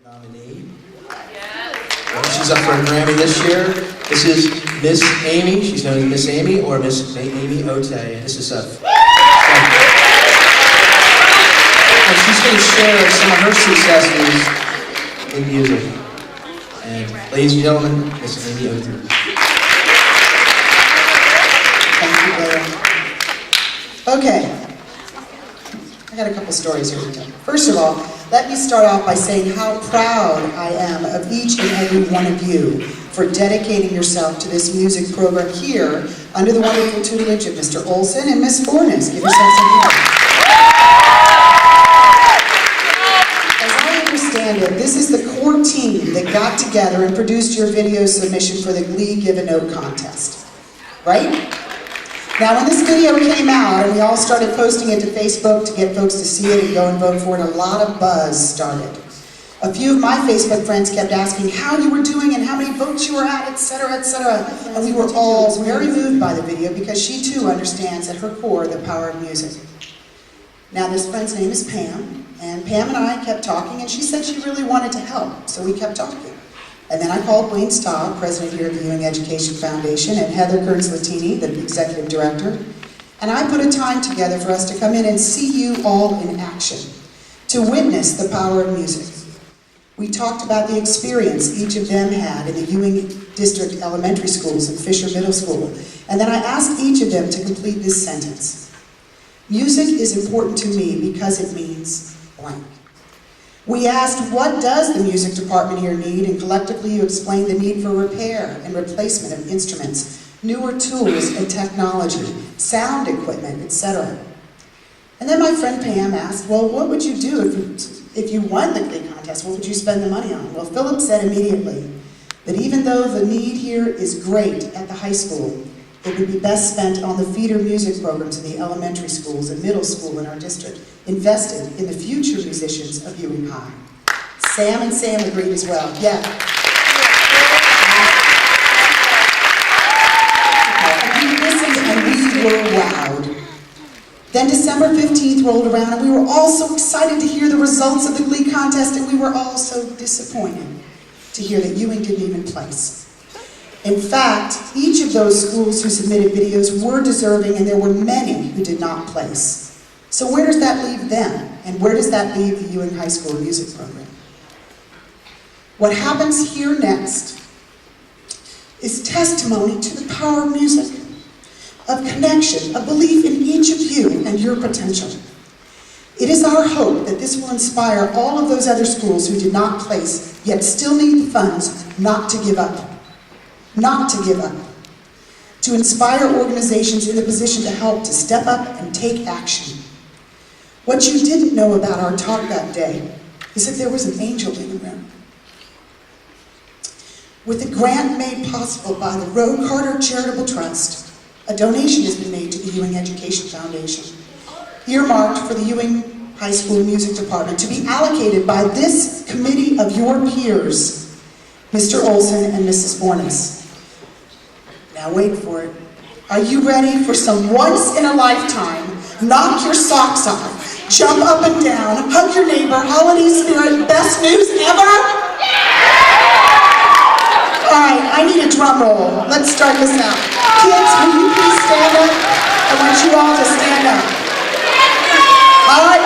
Nominee. She's up for a Grammy this year. This is Miss Amy. She's known as Miss Amy or Miss Amy Ote. And this is and she's going to share some of her successes in music. And ladies and gentlemen, Miss Amy Ote. Thank you, Blair. Okay. I got a couple stories here to tell. First of all, let me start off by saying how proud I am of each and every one of you for dedicating yourself to this music program here under the wonderful tutelage of Mr. Olson and Miss Fornes. Give yourself some hand. As I understand it, this is the core team that got together and produced your video submission for the Glee-Give-A-Note Contest. Right? Now, when this video came out and we all started posting it to Facebook to get folks to see it and go and vote for it, a lot of buzz started. A few of my Facebook friends kept asking how you were doing and how many votes you were at, etc., etc. And we were all very moved by the video because she too understands at her core the power of music. Now, this friend's name is Pam, and Pam and I kept talking, and she said she really wanted to help, so we kept talking. And then I called Wayne Staub, president here of the Ewing Education Foundation, and Heather Kearns-Latini, the executive director, and I put a time together for us to come in and see you all in action, to witness the power of music. We talked about the experience each of them had in the Ewing District Elementary Schools and Fisher Middle School, and then I asked each of them to complete this sentence. Music is important to me because it means blank. We asked, what does the music department here need? And collectively you explained the need for repair and replacement of instruments, newer tools and technology, sound equipment, etc. And then my friend Pam asked, well, what would you do if you won the Glee contest? What would you spend the money on? Well, Philip said immediately that even though the need here is great at the high school, it would be best spent on the feeder music programs in the elementary schools and middle school in our district, invested in the future musicians of Ewing High. Sam and Sam agreed as well. Yeah. And we listened and we were wowed. Then December 15th rolled around and we were all so excited to hear the results of the Glee contest, and we were all so disappointed to hear that Ewing didn't even place. In fact, each of those schools who submitted videos were deserving, and there were many who did not place. So where does that leave them? And where does that leave the Ewing High School music program? What happens here next is testimony to the power of music, of connection, of belief in each of you and your potential. It is our hope that this will inspire all of those other schools who did not place, yet still need the funds, not to give up. Not to give up. To inspire organizations in a position to help to step up and take action. What you didn't know about our talk that day is that there was an angel in the room. With a grant made possible by the Roe Carter Charitable Trust, a donation has been made to the Ewing Education Foundation, earmarked for the Ewing High School Music Department to be allocated by this committee of your peers, Mr. Olson and Mrs. Fornes. Now wait for it. Are you ready for some once-in-a-lifetime, knock your socks off, jump up and down, hug your neighbor, holiday spirit, best news ever? Alright, I need a drum roll. Let's start this out. Kids, will you please stand up? I want you all to stand up. Alright,